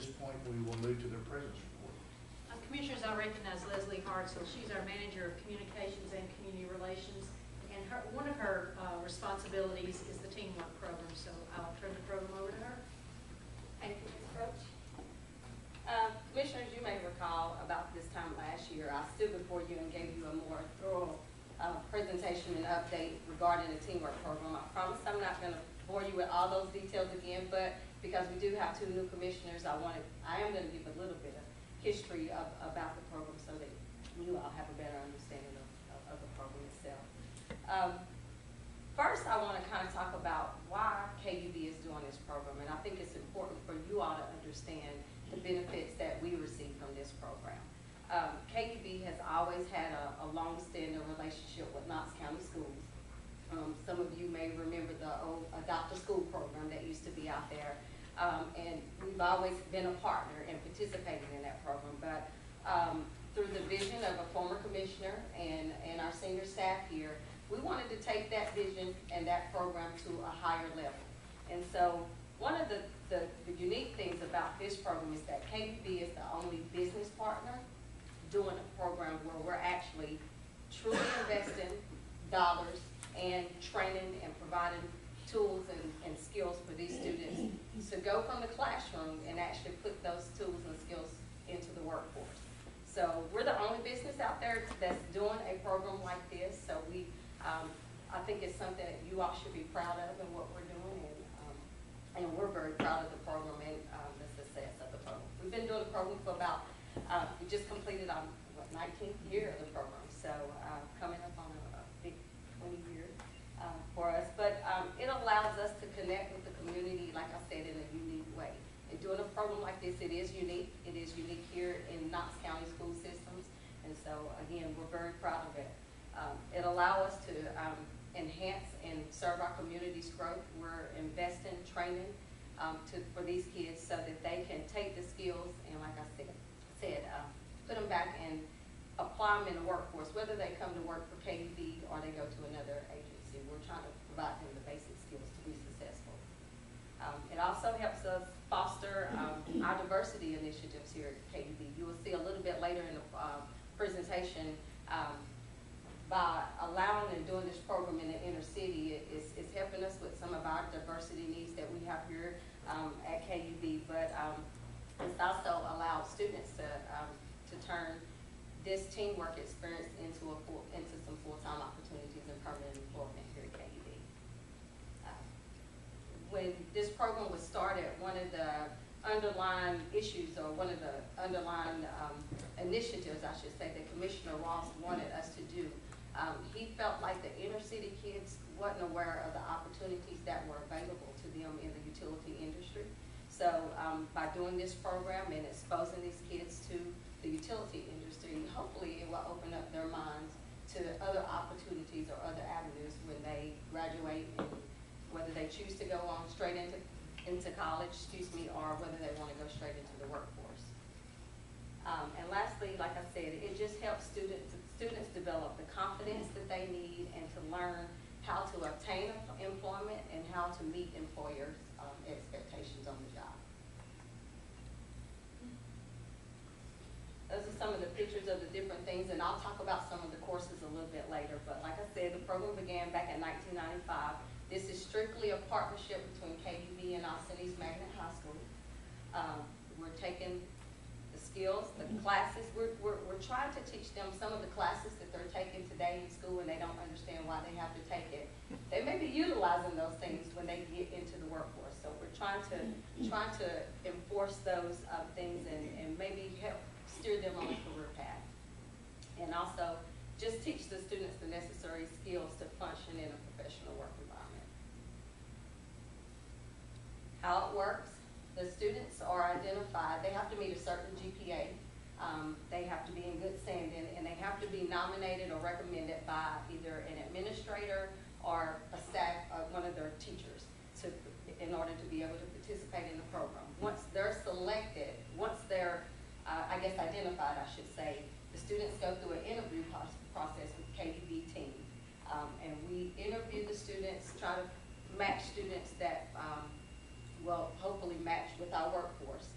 this point, we will move to their presence report. Commissioners, I recognize Leslie Hartzell. She's our Manager of Communications and Community Relations, and one of her responsibilities is the teamwork program, so I'll turn the program over to her. Thank you, Ms. Roach. Commissioners, you may recall about this time last year, I stood before you and gave you a more thorough presentation and update regarding the teamwork program. I promise I'm not going to bore you with all those details again, but because we do have 2 new commissioners, I am going to give a little bit of history about the program so that you all have a better understanding of the program itself. First, I want to kind of talk about why KUB is doing this program, and I think it's important for you all to understand the benefits that we receive from this program. KUB has always had a long-standing relationship with Knox County Schools. Some of you may remember the old Adopt a School program that used to be out there. And we've always been a partner and participated in that program. But through the vision of a former commissioner and our senior staff here, we wanted to take that vision and that program to a higher level. And so one of the unique things about this program is that KUB is the only business partner doing a program where we're actually truly investing dollars and training and providing tools and skills for these students to go from the classroom and actually put those tools and skills into the workforce. So we're the only business out there that's doing a program like this. So I think it's something that you all should be proud of and what we're doing, and we're very proud of the program and the success of the program. We've been doing the program for about, we just completed our 19th year of the program, so coming up on a big 20 years for us. But it allows us to connect with the community, like I said, in a unique way. And doing a program like this, it is unique. It is unique here in Knox County school systems, and so again, we're very proud of it. It allows us to enhance and serve our community's growth. We're investing, training for these kids so that they can take the skills and, like I said, put them back and apply them in the workforce, whether they come to work for KUB or they go to another agency. We're trying to provide them the basic skills to be successful. It also helps us foster our diversity initiatives here at KUB. You will see a little bit later in the presentation, by allowing and doing this program in the inner city, it's helping us with some of our diversity needs that we have here at KUB, but it's also allowed students to turn this teamwork experience into some full-time opportunities and permanent employment here at KUB. When this program was started, one of the underlying issues, or one of the underlying initiatives, I should say, that Commissioner Ross wanted us to do, he felt like the inner city kids wasn't aware of the opportunities that were available to them in the utility industry. So by doing this program and exposing these kids to the utility industry, hopefully it will open up their minds to other opportunities or other avenues when they graduate, and whether they choose to go on straight into college, or whether they want to go straight into the workforce. And lastly, like I said, it just helps students develop the confidence that they need and to learn how to obtain employment and how to meet employers' expectations on the job. Those are some of the pictures of the different things, and I'll talk about some of the courses a little bit later. But like I said, the program began back in 1995. This is strictly a partnership between KUB and Austin East Magnet High School. We're taking the skills, the classes. We're trying to teach them some of the classes that they're taking today in school, and they don't understand why they have to take it. They may be utilizing those things when they get into the workforce. So we're trying to enforce those things and maybe help steer them on a career path. And also just teach the students the necessary skills to function in a professional work environment. How it works, the students are identified. They have to meet a certain GPA. They have to be in good standing, and they have to be nominated or recommended by either an administrator or a staff, one of their teachers, in order to be able to participate in the program. Once they're selected, once they're identified, I should say, the students go through an interview process with the KUB team. And we interview the students, try to match students that will hopefully match with our workforce.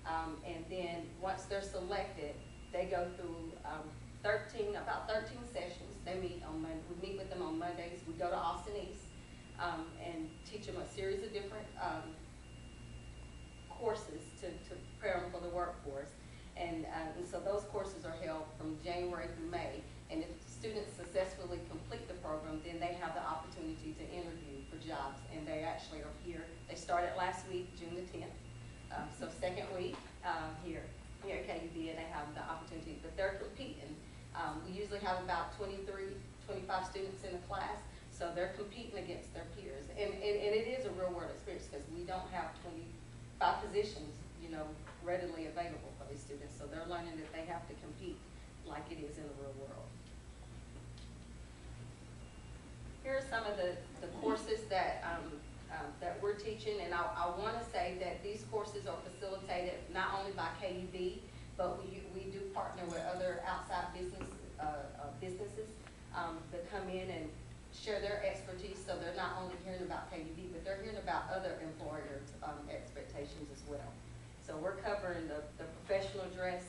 And then once they're selected, they go through about 13 sessions. They meet on we meet with them on Mondays. We go to Austin East and teach them a series of different courses to prepare them for the workforce. And so those courses are held from January through May. And if students successfully complete the program, then they have the opportunity to interview for jobs. And they actually are here. They started last week, June the 10th. So second week here at KUB, and they have the opportunity, but they're competing. We usually have about 23, 25 students in a class, so they're competing against their peers. And it is a real world experience because we don't have 25 positions, readily available for these students. So they're learning that they have to compete like it is in the real world. Here are some of the courses that we're teaching, and I want to say that these courses are facilitated not only by KUB, but we do partner with other outside businesses that come in and share their expertise, so they're not only hearing about KUB, but they're hearing about other employers' expectations as well. So we're covering the professional dress.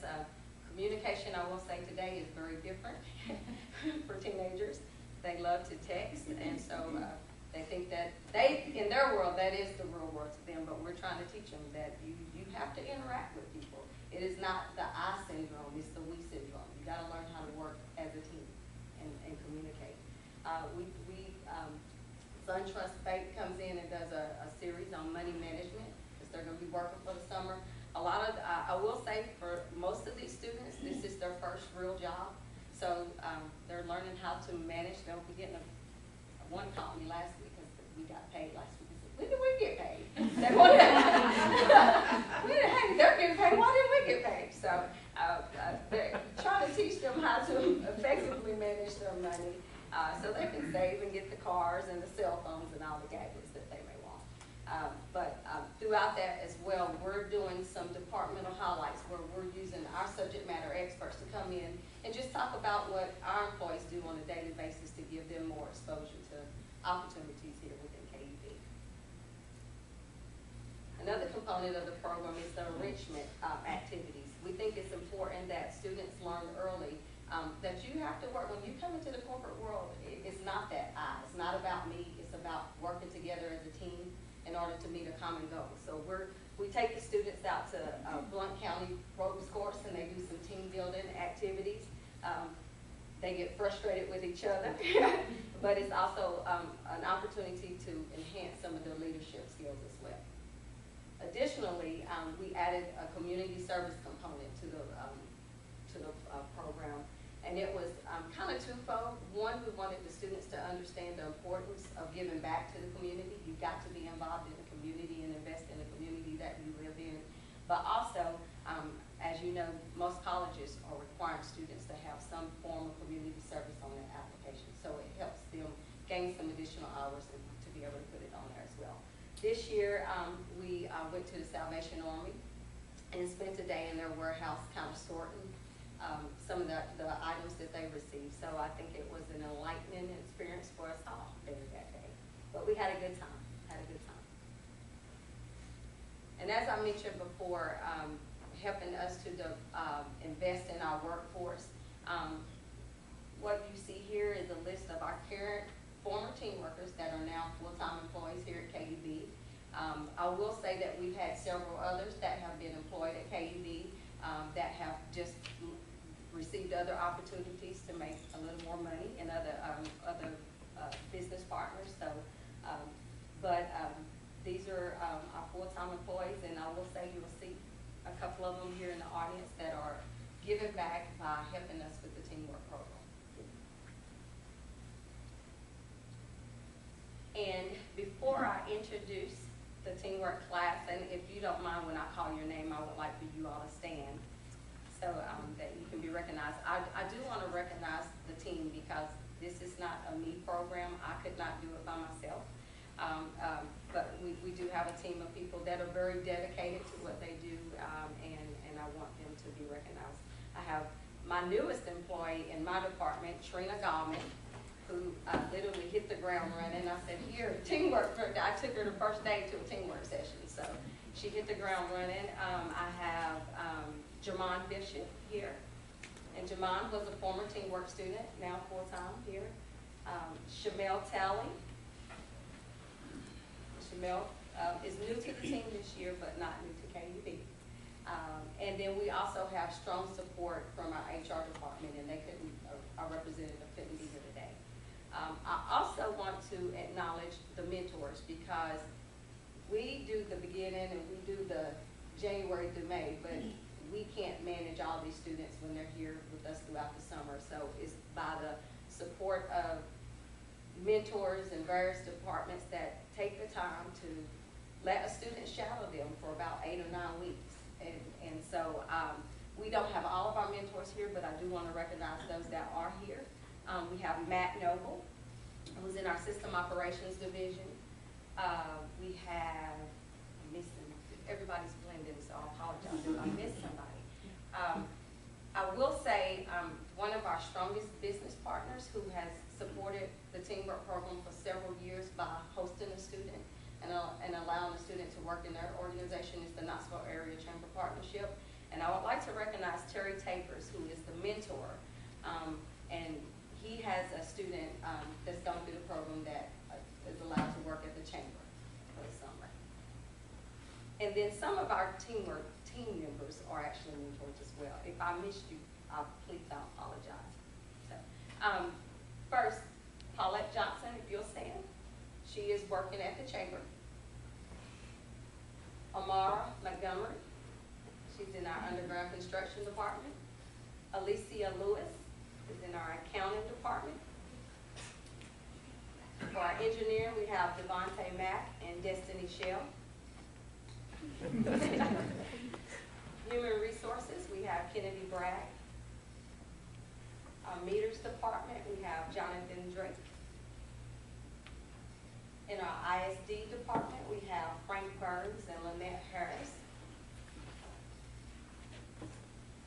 Communication, I will say today, is very different for teenagers. They love to text, and so they think that in their world, that is the real world to them, but we're trying to teach them that you have to interact with people. It is not the I syndrome, it's the we syndrome. You got to learn how to work as a team and communicate. SunTrust Bank comes in and does a series on money management because they're going to be working for the summer. I will say for most of these students, this is their first real job. So they're learning how to manage. They'll be getting one called me last week because we got paid last week. I said, when did we get paid? They wanted, hey, they're getting paid. Why didn't we get paid? So they're trying to teach them how to effectively manage their money so they can save and get the cars and the cell phones and all the gadgets that they may want. But throughout that as well, we're doing some departmental highlights where we're using our subject matter experts to come in and just talk about what our employees do on a daily basis to give them more exposure to opportunities here within KUB. Another component of the program is the enrichment activities. We think it's important that students learn early that you have to work. When you come into the corporate world, it's not that I. It's not about me. It's about working together as a team in order to meet a common goal. So we take the students out to Blount County Ropes Course, and they do some team building activities. They get frustrated with each other, but it's also an opportunity to enhance some of their leadership skills as well. Additionally, we added a community service component to the program, and it was kind of twofold. One, we wanted the students to understand the importance of giving back to the community. You've got to be involved in the community and invest in the community that you live in. But also, as you know, most colleges are requiring students to have some form of community service on their application. So it helps them gain some additional hours and to be able to put it on there as well. This year, we went to the Salvation Army and spent a day in their warehouse kind of sorting some of the items that they received. So I think it was an enlightening experience for us all there that day. But we had a good time, And as I mentioned before, helping us to invest in our workforce. What you see here is a list of our current former team workers that are now full-time employees here at KUB. I will say that we've had several others that have been employed at KUB that have just received other opportunities to make a little more money and other business partners. So, these are our full-time employees, and I will say you will see a couple of them here in the audience that are giving back by helping us with the teamwork program. And before I introduce the teamwork class, and if you don't mind when I call your name, I would like for you all to stand so that you can be recognized. I do want to recognize the team because this is not a me program. I could not do it by myself. But we do have a team of people that are very dedicated to what they do, and I want them to be recognized. I have my newest employee in my department, Trina Gallman, who literally hit the ground running. I said, here, teamwork. I took her the first day to a teamwork session, so she hit the ground running. I have Jamon Bishop here. And Jamon was a former teamwork student, now full-time here. Shamel Talley. Shamel is new to the team this year, but not new to KUB. And then we also have strong support from our HR department, and they couldn't, our representative couldn't be here today. I also want to acknowledge the mentors, because we do the beginning and we do the January through May, but we can't manage all these students when they're here with us throughout the summer. So it's by the support of mentors in various departments that take the time to let a student shadow them for about 8 or 9 weeks. And so we don't have all of our mentors here, but I do want to recognize those that are here. We have Matt Noble, who's in our System Operations Division. We have, I'm missing, everybody's blending, so I apologize if I missed somebody. I will say one of our strongest business partners who has supported the teamwork program for several years by hosting a student and allowing the student to work in their organization is the Knoxville Area Chamber Partnership. And I would like to recognize Terry Tapers, who is the mentor. And he has a student that's gone through the program that is allowed to work at the chamber for the summer. And then some of our team members are actually mentors as well. If I missed you, please don't apologize. So, first, Paulette Johnson, if you'll stand. She is working at the chamber. Amara Montgomery, she's in our underground construction department. Alicia Lewis is in our accounting department. For our engineer, we have Devontae Mack and Destiny Shell. Human resources, we have Kennedy Bragg. Our meters department, we have Jonathan Drake. In our ISD department, we have Frank Burns and Lynette Harris.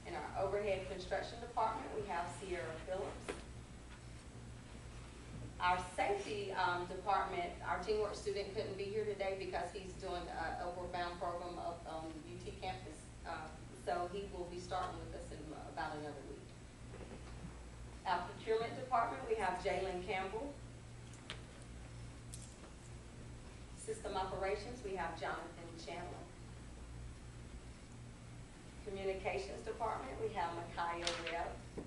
In our overhead construction department, we have Sierra Phillips. Our safety department, our teamwork student couldn't be here today because he's doing a Upward Bound program up on UT campus. So he will be starting with us in about another week. Our procurement department, we have Jalen Campbell. System operations, we have Jonathan Chandler. Communications department, we have Micaiah Webb.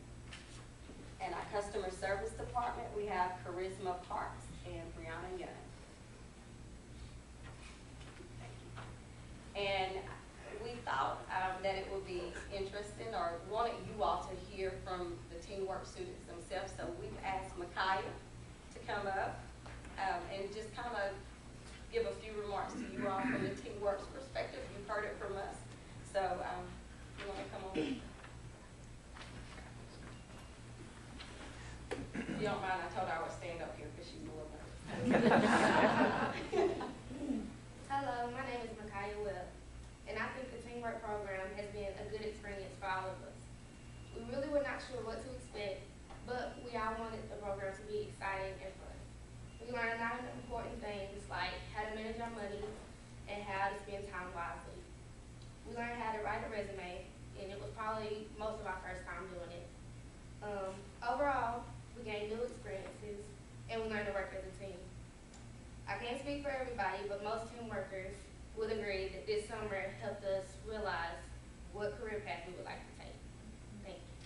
And our customer service department, we have Charisma Parks and Brianna Young. And we thought that it would be interesting, or wanted you all to hear from the teamwork students themselves. So we've asked Micaiah to come up and just kind of give a few remarks to you all from the teamwork's perspective. You've heard it from us. So you want to come on? If you don't mind, I told her I would stand up here because she's a little nervous. Hello, my name is Micaiah Webb, and I think the teamwork program has been a good experience for all of us. We really were not sure what to expect, but we all wanted the program to be exciting and fun. We learned a lot of important things like how to manage our money and how to spend time wisely. We learned how to write a resume, and it was probably most of our first time doing it. Overall, we gained new experiences, and we learned to work as a team. I can't speak for everybody, but most team workers would agree that this summer helped us realize what career path we would like to take. Thank you.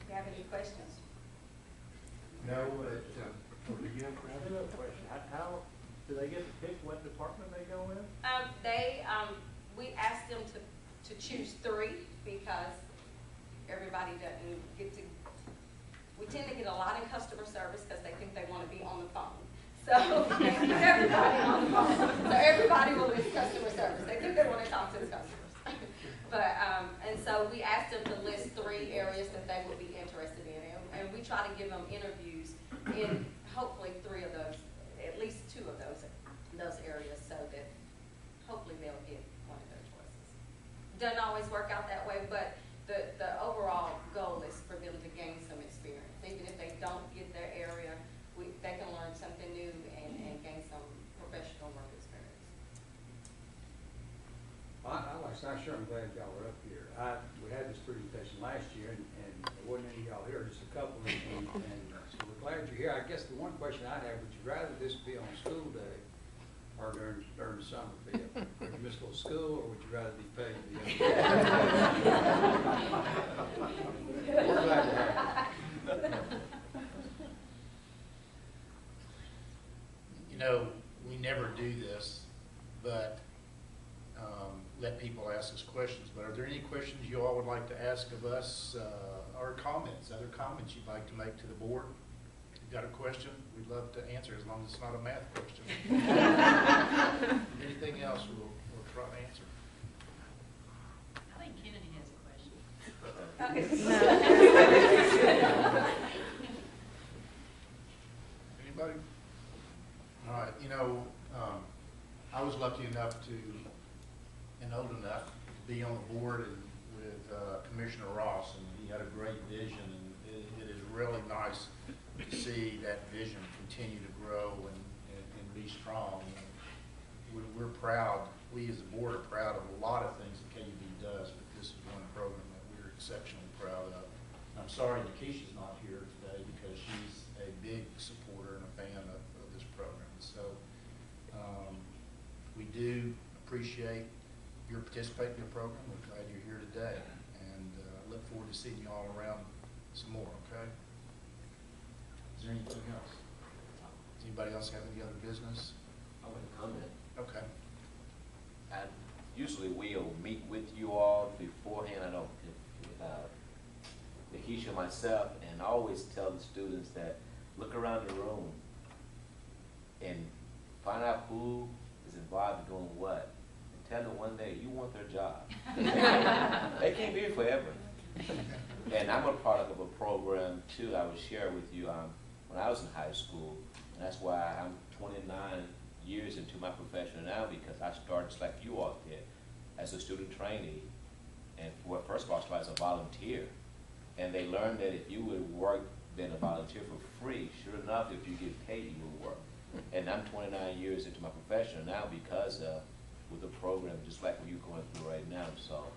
Do you have any questions? No, but, do you have I have another question. How do they get to pick what department they go in? We asked them to choose 3 because everybody doesn't get to. We tend to get a lot in customer service because they think they want to be on the phone. So they keep everybody on the phone. So everybody will list customer service. They think they want to talk to the customers. But and so we asked them to list 3 areas that they would be interested in, and we try to give them interviews in hopefully 3 of those, at least 2 of those areas, so that hopefully they'll get one of their choices. Doesn't always work out that way, but the overall goal is for them to gain some experience. Even if they don't get their area, they can learn something new and gain some professional work experience. I like sure I'm glad y'all were up here. We had this presentation last year, and there wasn't any of y'all here, just a couple, and so we're glad you're here. I guess the one question I have, would you rather this be on school day or during the summer bit? Would you miss a little school, or would you rather be paid to be up here? We're glad to have you. You know, we never do this, but let people ask us questions. But are there any questions you all would like to ask of us, or comments, other comments you'd like to make to the board? If you've got a question, we'd love to answer, as long as it's not a math question. Anything else, we'll try to answer. I think Kennedy has a question. Anybody? All right, you know, I was lucky enough to, and old enough to be on the board with Commissioner Ross, and he had a great vision, and it is really nice to see that vision continue to grow and be strong. We're proud, we as a board are proud of a lot of things that KUB does, but this is one program that we're exceptionally proud of. I'm sorry Nikisha's not here today, because she's a big supporter and a fan of this program. So we do appreciate your participating in the program. We're glad you're here today, and look forward to seeing you all around some more, okay? Is there anything else? Does anybody else have any other business? I want to comment. Okay. And usually we'll meet with you all beforehand. I know Nikisha and myself, and I always tell the students that look around the room and find out who is involved in doing what. And tell them one day you want their job. They can't be here forever. And I'm a product of a program too. I would share with you when I was in high school, and that's why I'm 29 years into my profession now, because I started just like you all did, as a student trainee. And first of all, I started as a volunteer. And they learned that if you would work, then a volunteer for free, sure enough, if you get paid, you will work. And I'm 29 years into my profession now, because with a program just like what you're going through right now. So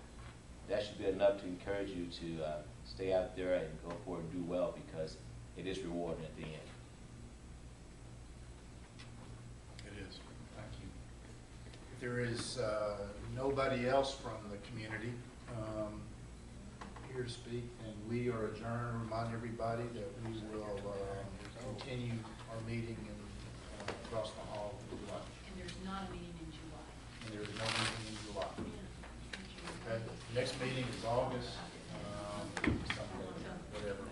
that should be enough to encourage you to stay out there and go forward and do well, because it is rewarding at the end. It is. Thank you. If there is nobody else from the community here to speak, and we are adjourned. Remind everybody that we will continue our meeting across the hall with lunch. And there's not a meeting in July. And there is no meeting in July. Okay. Next meeting is August, something, whatever.